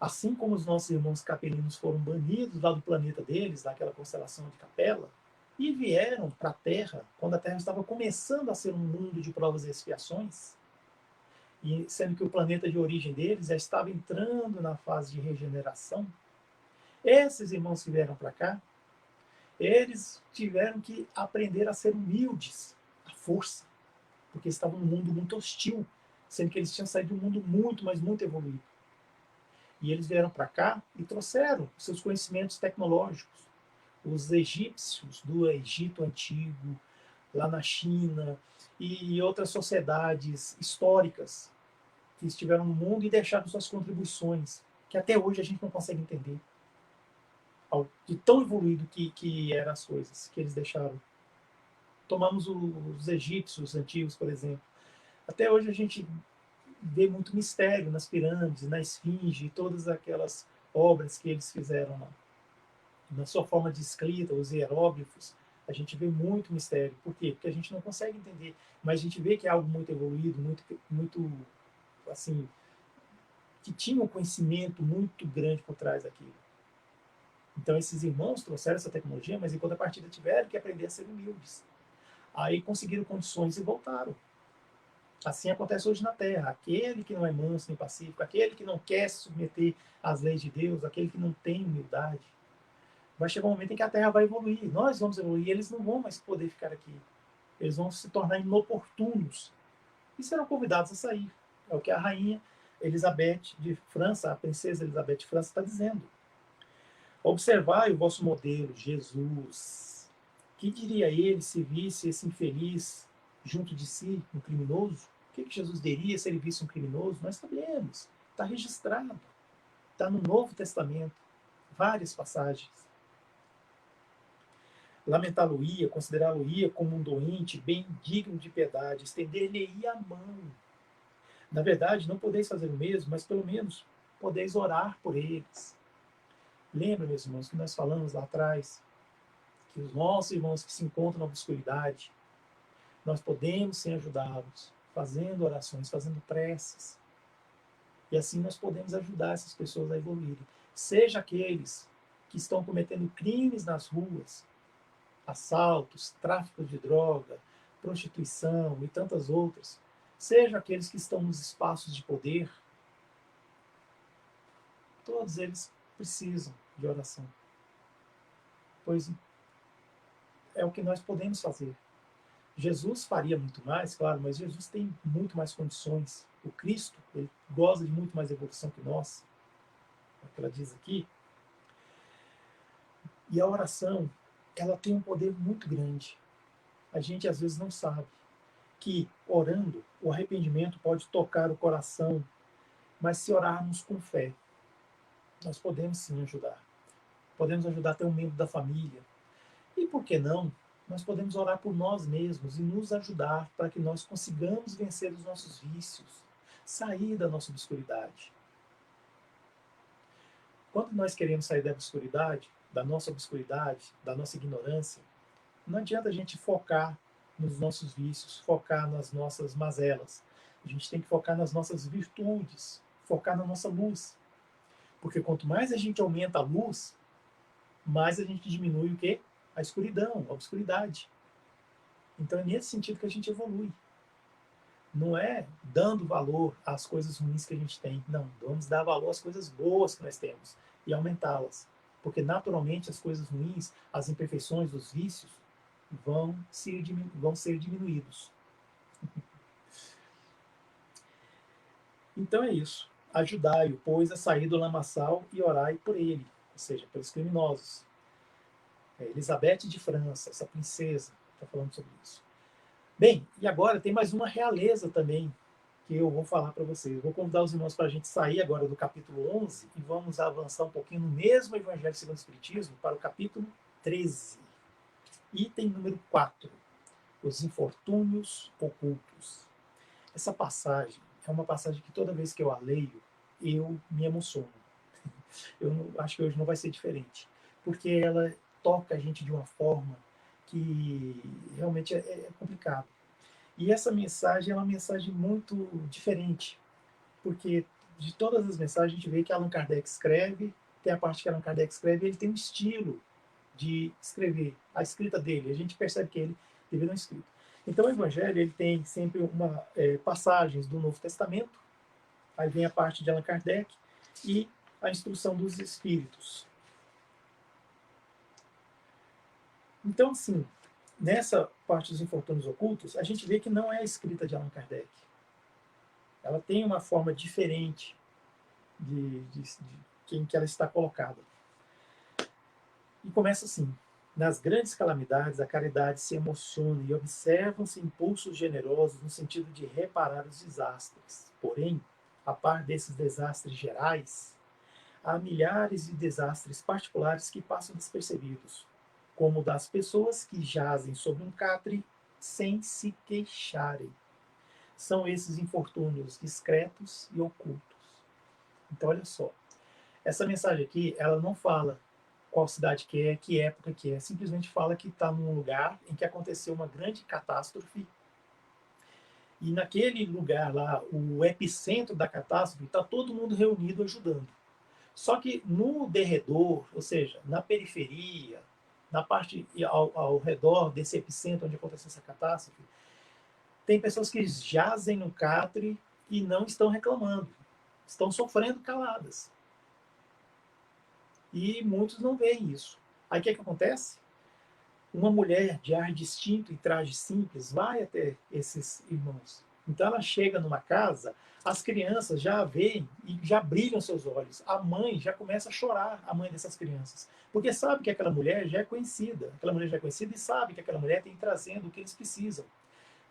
Assim como os nossos irmãos capelinos foram banidos lá do planeta deles, daquela constelação de Capela, e vieram para a Terra, quando a Terra estava começando a ser um mundo de provas e expiações, e sendo que o planeta de origem deles já estava entrando na fase de regeneração, esses irmãos que vieram para cá, eles tiveram que aprender a ser humildes, à força, porque estavam num mundo muito hostil, sendo que eles tinham saído de um mundo muito, mas muito evoluído. E eles vieram para cá e trouxeram seus conhecimentos tecnológicos. Os egípcios do Egito Antigo, lá na China, e outras sociedades históricas que estiveram no mundo e deixaram suas contribuições, que até hoje a gente não consegue entender. De tão evoluído que eram as coisas que eles deixaram. Tomamos os egípcios antigos, por exemplo. Até hoje a gente vê muito mistério nas pirâmides, na esfinge, todas aquelas obras que eles fizeram lá. Na sua forma de escrita, os hieróglifos, a gente vê muito mistério. Por quê? Porque a gente não consegue entender, mas a gente vê que é algo muito evoluído, muito assim, que tinha um conhecimento muito grande por trás daquilo. Então esses irmãos trouxeram essa tecnologia, mas em contrapartida tiveram que aprender a ser humildes. Aí conseguiram condições e voltaram. Assim acontece hoje na Terra. Aquele que não é manso nem pacífico, aquele que não quer se submeter às leis de Deus, aquele que não tem humildade, vai chegar um momento em que a Terra vai evoluir. Nós vamos evoluir, eles não vão mais poder ficar aqui. Eles vão se tornar inoportunos e serão convidados a sair. É o que a rainha Elizabeth de França, a princesa Elizabeth de França, está dizendo. Observai o vosso modelo, Jesus. Que diria ele se visse esse infeliz junto de si, um criminoso? O que Jesus diria se ele visse um criminoso? Nós sabemos. Está registrado. Está no Novo Testamento. Várias passagens. Lamentá-lo-ia, considerá-lo-ia como um doente, bem digno de piedade, estender-lhe-ia a mão. Na verdade, não podeis fazer o mesmo, mas pelo menos podeis orar por eles. Lembra, meus irmãos, que nós falamos lá atrás, que os nossos irmãos que se encontram na obscuridade, nós podemos sim ajudá-los, fazendo orações, fazendo preces. E assim nós podemos ajudar essas pessoas a evoluírem. Seja aqueles que estão cometendo crimes nas ruas, assaltos, tráfico de droga, prostituição e tantas outras, seja aqueles que estão nos espaços de poder, todos eles precisam de oração. Pois é o que nós podemos fazer. Jesus faria muito mais, claro, mas Jesus tem muito mais condições. O Cristo, ele goza de muito mais evolução que nós, é o que ela diz aqui. E a oração, ela tem um poder muito grande. A gente às vezes não sabe que orando, o arrependimento pode tocar o coração, mas se orarmos com fé, nós podemos sim ajudar. Podemos ajudar até um membro da família. E por que não? Nós podemos orar por nós mesmos e nos ajudar para que nós consigamos vencer os nossos vícios, sair da nossa obscuridade. Quando nós queremos sair da nossa obscuridade, da nossa ignorância, não adianta a gente focar nos nossos vícios, focar nas nossas mazelas. A gente tem que focar nas nossas virtudes, focar na nossa luz. Porque quanto mais a gente aumenta a luz, mais a gente diminui o quê? A escuridão, a obscuridade. Então é nesse sentido que a gente evolui. Não é dando valor às coisas ruins que a gente tem. Não, vamos dar valor às coisas boas que nós temos e aumentá-las. porque naturalmente as coisas ruins, as imperfeições, os vícios vão ser diminuídos. Então é isso. Ajudai-o, pois, a sair do lamaçal e orai por ele, ou seja, pelos criminosos. Elizabeth de França, essa princesa, está falando sobre isso. Bem, e agora tem mais uma realeza também que eu vou falar para vocês. Vou convidar os irmãos para a gente sair agora do capítulo 11 e vamos avançar um pouquinho no mesmo Evangelho segundo o Espiritismo para o capítulo 13. Item número 4. Os infortúnios ocultos. Essa passagem é uma passagem que toda vez que eu a leio, eu me emociono. Acho que hoje não vai ser diferente, porque ela toca a gente de uma forma que realmente é complicado. E essa mensagem é uma mensagem muito diferente, porque de todas as mensagens a gente vê que Allan Kardec escreve, tem a parte que Allan Kardec escreve, ele tem um estilo de escrever, a escrita dele, a gente percebe que ele teve um escrito. Então o Evangelho ele tem sempre passagens do Novo Testamento, aí vem a parte de Allan Kardec e a instrução dos Espíritos. Então, assim, nessa parte dos infortúnios ocultos, a gente vê que não é a escrita de Allan Kardec. Ela tem uma forma diferente de em que ela está colocada. E começa assim: nas grandes calamidades, a caridade se emociona e observam-se impulsos generosos no sentido de reparar os desastres. Porém, a par desses desastres gerais, há milhares de desastres particulares que passam despercebidos, como o das pessoas que jazem sobre um catre sem se queixarem. São esses infortúnios discretos e ocultos. Então, olha só, essa mensagem aqui, ela não fala qual cidade que época que é, simplesmente fala que está num lugar em que aconteceu uma grande catástrofe e naquele lugar lá, o epicentro da catástrofe, está todo mundo reunido ajudando. Só que no derredor, ou seja, na periferia, na parte ao redor desse epicentro onde aconteceu essa catástrofe, tem pessoas que jazem no catre e não estão reclamando, estão sofrendo caladas. E muitos não veem isso. Aí o que acontece? Uma mulher de ar distinto e traje simples vai até esses irmãos. Então ela chega numa casa, as crianças já a veem e já brilham seus olhos. A mãe já começa a chorar, a mãe dessas crianças, porque sabe que aquela mulher já é conhecida. Aquela mulher já é conhecida e sabe que aquela mulher tem trazendo o que eles precisam,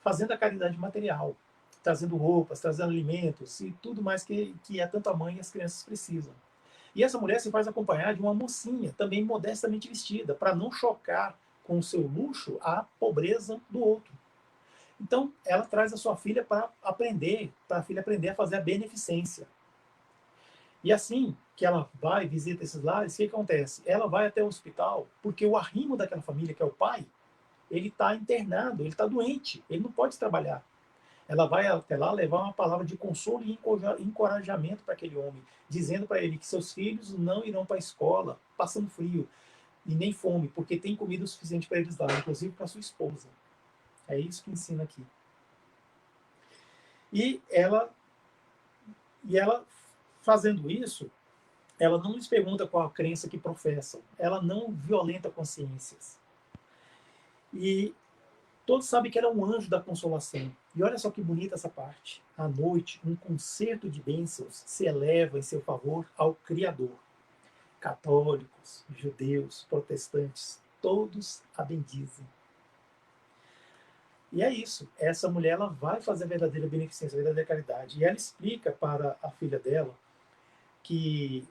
fazendo a caridade material, trazendo roupas, trazendo alimentos e tudo mais que tanto a mãe e as crianças precisam. E essa mulher se faz acompanhar de uma mocinha, também modestamente vestida, para não chocar com o seu luxo a pobreza do outro. Então, ela traz a sua filha para a filha aprender a fazer a beneficência. E assim que ela vai, visita esses lares, o que acontece? Ela vai até o hospital, porque o arrimo daquela família, que é o pai, ele está internado, ele está doente, ele não pode trabalhar. Ela vai até lá levar uma palavra de consolo e encorajamento para aquele homem, dizendo para ele que seus filhos não irão para a escola passando frio e nem fome, porque tem comida o suficiente para eles lá, inclusive para sua esposa. É isso que ensina aqui. E ela fazendo isso, ela não lhes pergunta qual a crença que professam, ela não violenta consciências. E todos sabem que ela é um anjo da consolação. E olha só que bonita essa parte. À noite, um concerto de bênçãos se eleva em seu favor ao Criador. Católicos, judeus, protestantes, todos a bendizem. E é isso. Essa mulher ela vai fazer a verdadeira beneficência, a verdadeira caridade. E ela explica para a filha dela que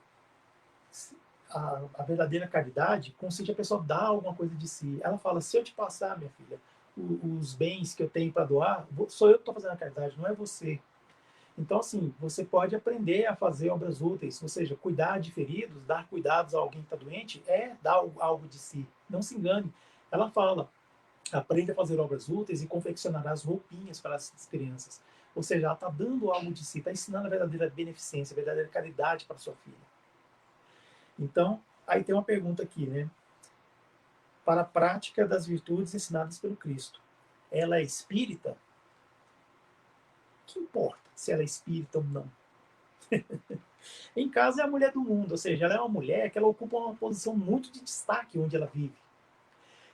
a verdadeira caridade consiste em a pessoa dar alguma coisa de si. Ela fala: se eu te passar, minha filha, os bens que eu tenho para doar, sou eu que estou fazendo a caridade, não é você. Então, assim, você pode aprender a fazer obras úteis, ou seja, cuidar de feridos, dar cuidados a alguém que está doente, é dar algo de si. Não se engane. Ela fala: aprenda a fazer obras úteis e confeccionará as roupinhas para as crianças. Ou seja, ela está dando algo de si, está ensinando a verdadeira beneficência, a verdadeira caridade para sua filha. Então, aí tem uma pergunta aqui, né? Para a prática das virtudes ensinadas pelo Cristo, ela é espírita? O que importa se ela é espírita ou não? Em casa é a mulher do mundo, ou seja, ela é uma mulher que ela ocupa uma posição muito de destaque onde ela vive.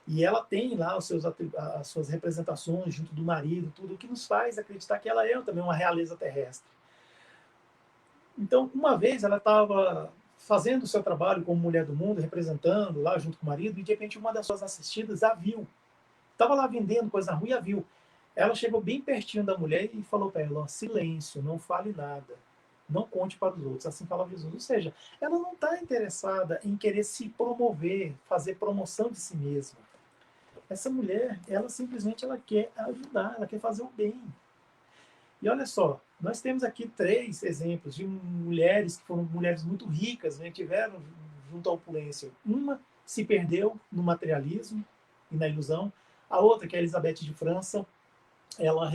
E ela tem lá as suas representações junto do marido, tudo o que nos faz acreditar que ela é também uma realeza terrestre. Então, uma vez ela estava fazendo o seu trabalho como mulher do mundo, representando lá junto com o marido, e de repente uma das suas assistidas a viu. Estava lá vendendo coisa na rua e a viu. Ela chegou bem pertinho da mulher e falou para ela: ó, silêncio, não fale nada. Não conte para os outros. Assim falava Jesus. Ou seja, ela não está interessada em querer se promover, fazer promoção de si mesma. Essa mulher, ela simplesmente ela quer ajudar, ela quer fazer o bem. E olha só, nós temos aqui 3 exemplos de mulheres que foram mulheres muito ricas, né, tiveram junto à opulência. Uma se perdeu no materialismo e na ilusão. A outra, que é a Elizabeth de França, ela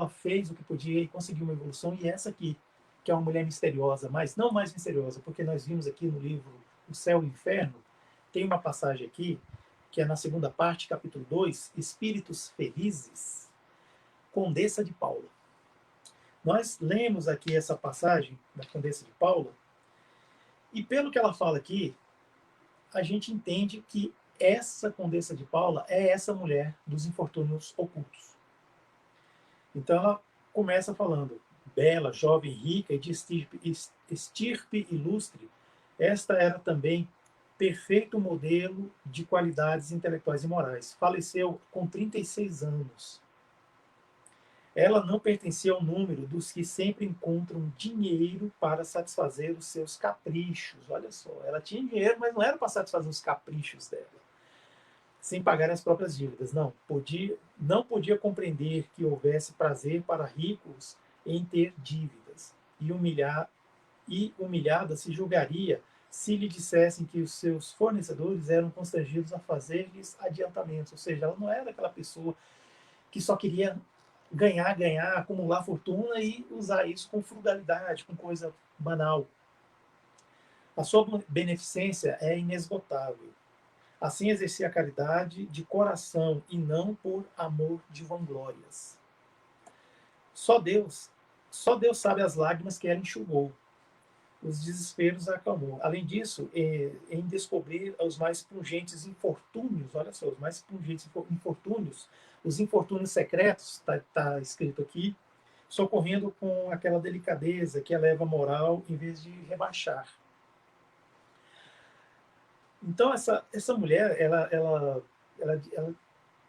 fez o que podia e conseguiu uma evolução. E essa aqui, que é uma mulher misteriosa, mas não mais misteriosa, porque nós vimos aqui no livro O Céu e o Inferno, tem uma passagem aqui, que é na segunda parte, capítulo 2, Espíritos Felizes, Condessa de Paula. Nós lemos aqui essa passagem da Condessa de Paula, e pelo que ela fala aqui, a gente entende que essa Condessa de Paula é essa mulher dos infortúnios ocultos. Então ela começa falando: bela, jovem, rica e de estirpe ilustre, esta era também perfeito modelo de qualidades intelectuais e morais. Faleceu com 36 anos. Ela não pertencia ao número dos que sempre encontram dinheiro para satisfazer os seus caprichos. Olha só, ela tinha dinheiro, mas não era para satisfazer os caprichos dela, sem pagar as próprias dívidas. Não podia compreender que houvesse prazer para ricos em ter dívidas. Humilhada se julgaria se lhe dissessem que os seus fornecedores eram constrangidos a fazer-lhes adiantamentos. Ou seja, ela não era aquela pessoa que só queria ganhar, acumular fortuna e usar isso com frugalidade, com coisa banal. A sua beneficência é inesgotável. Assim exercia a caridade de coração e não por amor de vanglórias. Só Deus sabe as lágrimas que ela enxugou, os desesperos a acalmou. Além disso, em descobrir os mais pungentes infortúnios, olha só, os mais pungentes infortúnios, os infortúnios secretos, está escrito aqui, socorrendo com aquela delicadeza que eleva a moral em vez de rebaixar. Então, essa mulher, ela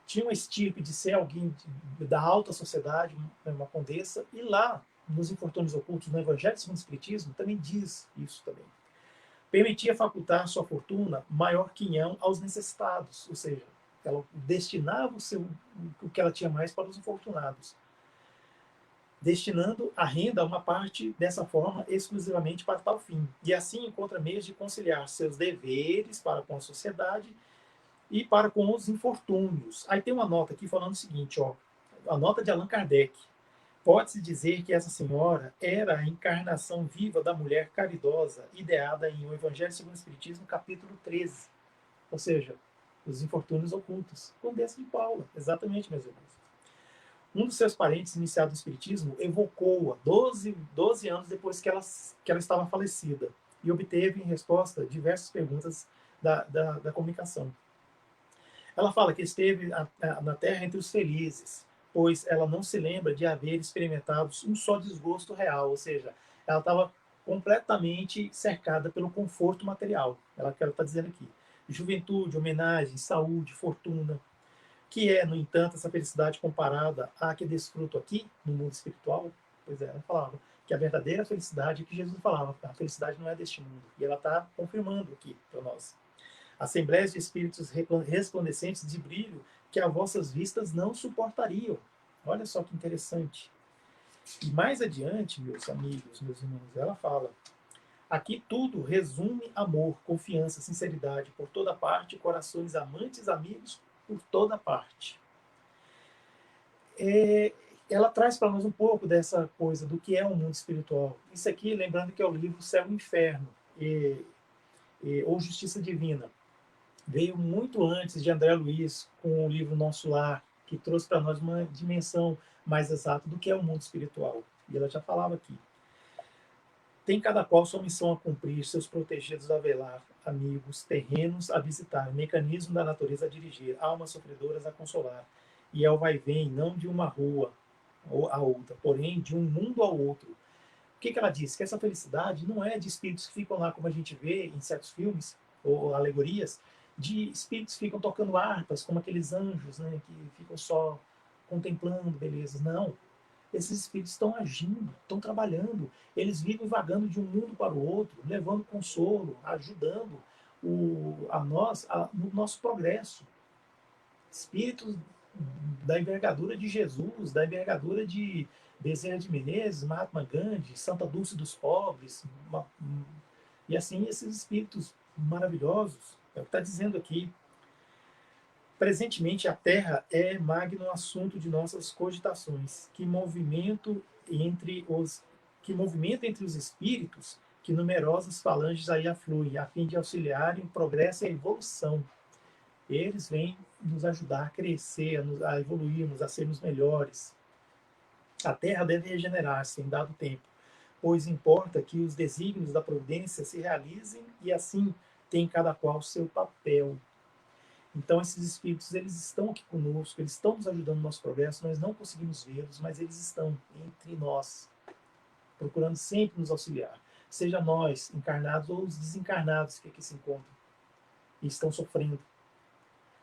tinha uma estirpe de ser alguém da alta sociedade, uma condessa, e lá, nos infortúnios ocultos, no Evangelho segundo o Espiritismo, também diz isso também. Permitia facultar sua fortuna maior quinhão aos necessitados, ou seja, ela destinava o que ela tinha mais para os infortunados, destinando a renda, uma parte dessa forma, exclusivamente para tal fim. E assim encontra meios de conciliar seus deveres para com a sociedade e para com os infortúnios. Aí tem uma nota aqui falando o seguinte, ó, a nota de Allan Kardec. Pode-se dizer que essa senhora era a encarnação viva da mulher caridosa, ideada em O Evangelho segundo o Espiritismo, capítulo 13. Ou seja, os infortúnios ocultos. Condessa de Paula, exatamente, meus irmãos. Um dos seus parentes, iniciado no Espiritismo, evocou-a 12 anos depois que ela estava falecida e obteve, em resposta, diversas perguntas da comunicação. Ela fala que esteve na Terra entre os felizes, pois ela não se lembra de haver experimentado um só desgosto real, ou seja, ela estava completamente cercada pelo conforto material, que ela está dizendo aqui. Juventude, homenagem, saúde, fortuna, que é, no entanto, essa felicidade comparada à que desfruto aqui, no mundo espiritual. Pois é, ela falava que a verdadeira felicidade é que Jesus falava, a felicidade não é deste mundo, e ela está confirmando aqui para nós. Assembleias de espíritos resplandecentes de brilho que as vossas vistas não suportariam. Olha só que interessante. E mais adiante, meus amigos, meus irmãos, ela fala: aqui tudo resume amor, confiança, sinceridade por toda parte, corações amantes, amigos por toda parte. Ela traz para nós um pouco dessa coisa do que é um mundo espiritual. Isso aqui, lembrando que é o livro Céu e Inferno, ou Justiça Divina. Veio muito antes de André Luiz com o livro Nosso Lar, que trouxe para nós uma dimensão mais exata do que é o mundo espiritual. E ela já falava aqui. Tem cada qual sua missão a cumprir, seus protegidos a velar, amigos, terrenos a visitar, mecanismo da natureza a dirigir, almas sofredoras a consolar. E é o vai-vem, não de uma rua a outra, porém de um mundo ao outro. O que ela diz? Que essa felicidade não é de espíritos que ficam lá, como a gente vê em certos filmes, ou alegorias, de espíritos que ficam tocando harpas, como aqueles anjos, né, que ficam só contemplando belezas. Não. Esses espíritos estão agindo, estão trabalhando. Eles vivem vagando de um mundo para o outro, levando consolo, ajudando no nosso progresso. Espíritos da envergadura de Jesus, da envergadura de Bezerra de Menezes, Mahatma Gandhi, Santa Dulce dos Pobres, e assim esses espíritos maravilhosos. É o que está dizendo aqui. Presentemente a Terra é magno assunto de nossas cogitações, que movimento entre os espíritos, que numerosas falanges aí afluem, a fim de auxiliarem o progresso e a evolução. Eles vêm nos ajudar a crescer, a evoluirmos, a sermos melhores. A Terra deve regenerar-se em dado tempo, pois importa que os desígnios da providência se realizem e assim tem cada qual seu papel. Então esses espíritos, eles estão aqui conosco, eles estão nos ajudando no nosso progresso, nós não conseguimos vê-los, mas eles estão entre nós, procurando sempre nos auxiliar. Seja nós, encarnados, ou os desencarnados que aqui se encontram e estão sofrendo.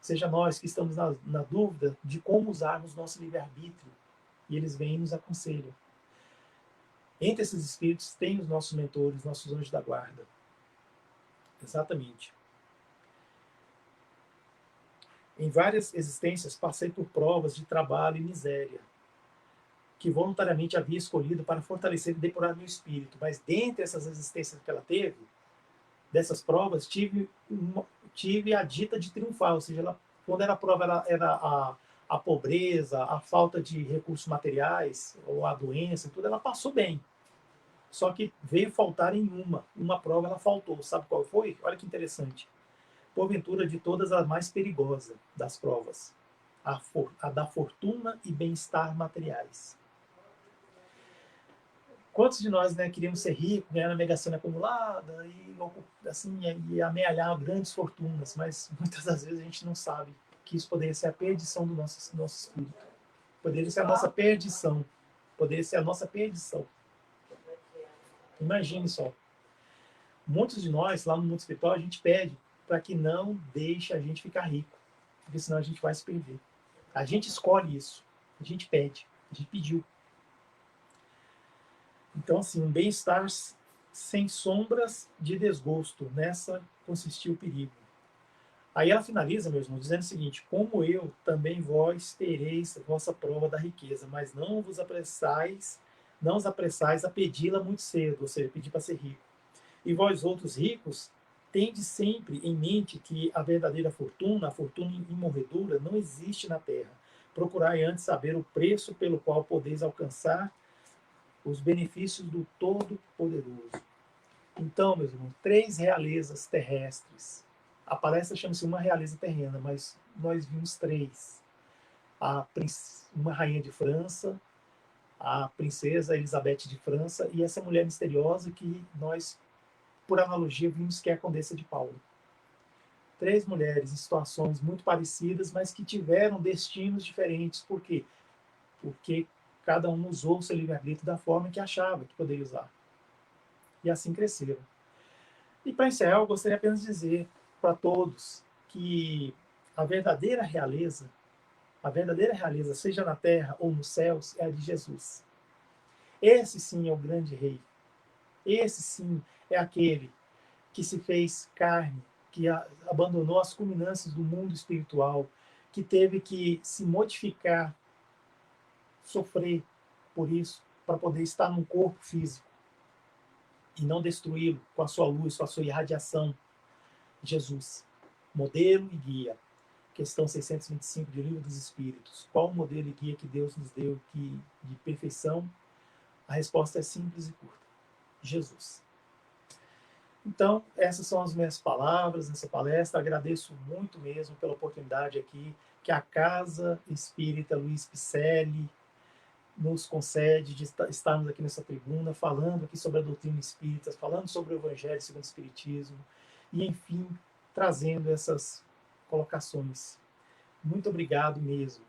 Seja nós que estamos na dúvida de como usarmos nosso livre-arbítrio, e eles vêm e nos aconselham. Entre esses espíritos tem os nossos mentores, nossos anjos da guarda. Exatamente. Em várias existências passei por provas de trabalho e miséria, que voluntariamente havia escolhido para fortalecer e depurar meu espírito. Mas dentre essas existências que ela teve, dessas provas, tive a dita de triunfar, ou seja, quando era a prova era a pobreza, a falta de recursos materiais, ou a doença, tudo, ela passou bem. Só que veio faltar em uma prova ela faltou. Sabe qual foi? Olha que interessante. Porventura, de todas, a mais perigosa das provas, a da fortuna e bem-estar materiais. Quantos de nós, né, queríamos ser ricos, ganhar na Mega Sena acumulada e amealhar grandes fortunas, mas muitas das vezes a gente não sabe que isso poderia ser a perdição do nosso espírito. Poderia ser a nossa perdição. Poderia ser a nossa perdição. Imagine só. Muitos de nós, lá no mundo espiritual, a gente pede para que não deixe a gente ficar rico, porque senão a gente vai se perder. A gente escolhe isso. A gente pede. A gente pediu. Então, assim, um bem-estar sem sombras de desgosto. Nessa consistia o perigo. Aí ela finaliza, meus irmãos, dizendo o seguinte: como eu, também vós tereis vossa prova da riqueza, mas não os apressais a pedi-la muito cedo, ou seja, pedir para ser rico. E vós outros ricos, tende sempre em mente que a verdadeira fortuna, a fortuna imorredora, não existe na terra. Procurai antes saber o preço pelo qual podeis alcançar os benefícios do Todo-Poderoso. Então, meus irmãos, 3 realezas terrestres. A palestra chama-se Uma Realeza Terrena, mas nós vimos 3. Uma rainha de França, a princesa Elizabeth de França e essa mulher misteriosa que nós, por analogia, vimos que é a Condessa de Paula. 3 mulheres em situações muito parecidas, mas que tiveram destinos diferentes. Por quê? Porque cada um usou o seu livre-arbítrio da forma que achava que poderia usar. E assim cresceram. E para encerrar, eu gostaria apenas de dizer para todos que a verdadeira realeza, seja na terra ou nos céus, é a de Jesus. Esse sim é o grande rei. Esse sim é aquele que se fez carne, que abandonou as culminâncias do mundo espiritual, que teve que se modificar, sofrer por isso, para poder estar num corpo físico e não destruí-lo com a sua luz, com a sua irradiação. Jesus, modelo e guia. Questão 625 do Livro dos Espíritos. Qual o modelo e guia que Deus nos deu de perfeição? A resposta é simples e curta. Jesus. Então, essas são as minhas palavras nessa palestra. Agradeço muito mesmo pela oportunidade aqui, que a Casa Espírita Luiz Picelli nos concede de estarmos aqui nessa tribuna, falando aqui sobre a doutrina espírita, falando sobre o Evangelho segundo o Espiritismo, e, enfim, trazendo essas colocações. Muito obrigado mesmo.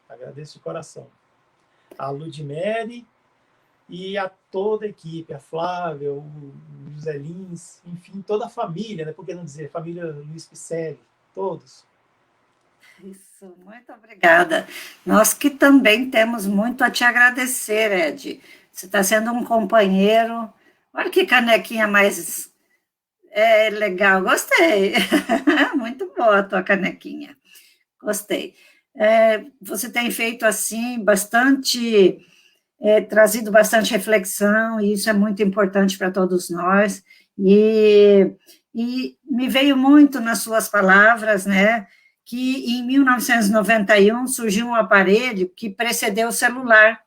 Agradeço de coração. A Ludmere e a toda a equipe, a Flávia, o José Lins, enfim, toda a família, né? Por que não dizer, família Luiz Picelli, todos. Isso, muito obrigada. Nós que também temos muito a te agradecer, Ed. Você está sendo um companheiro. Olha que canequinha mais legal, gostei. Muito boa a tua canequinha, gostei. Você tem feito assim bastante, trazido bastante reflexão, e isso é muito importante para todos nós. E me veio muito nas suas palavras, né? Que em 1991 surgiu um aparelho que precedeu o celular,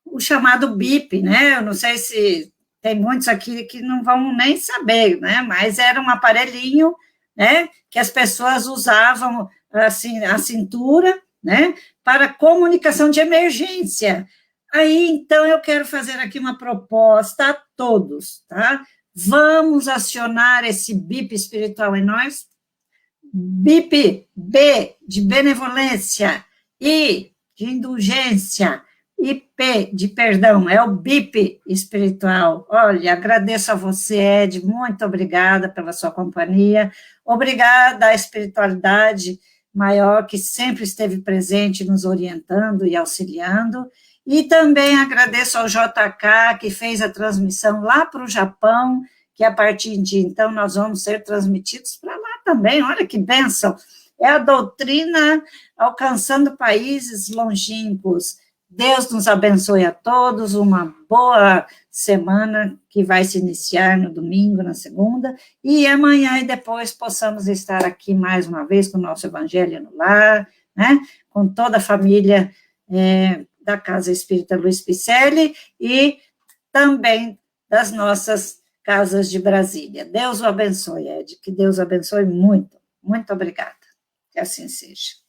o chamado BIP, né? Eu não sei se tem muitos aqui que não vão nem saber, né? Mas era um aparelhinho, né? Que as pessoas usavam assim a cintura, né? Para comunicação de emergência. Aí, então, eu quero fazer aqui uma proposta a todos, tá? Vamos acionar esse BIP espiritual em nós. BIP, B de benevolência, I de indulgência, e P de perdão, é o BIP espiritual. Olha, agradeço a você, Ed, muito obrigada pela sua companhia, obrigada à espiritualidade maior que sempre esteve presente, nos orientando e auxiliando, e também agradeço ao JK, que fez a transmissão lá para o Japão, que a partir de então nós vamos ser transmitidos para lá também, olha que bênção, é a doutrina alcançando países longínquos. Deus nos abençoe a todos, uma boa semana que vai se iniciar no domingo, na segunda, e amanhã e depois possamos estar aqui mais uma vez com o nosso Evangelho no Lar, né, com toda a família da Casa Espírita Luiz Picelli e também das nossas casas de Brasília. Deus o abençoe, Ed, que Deus o abençoe muito. Muito obrigada. Que assim seja.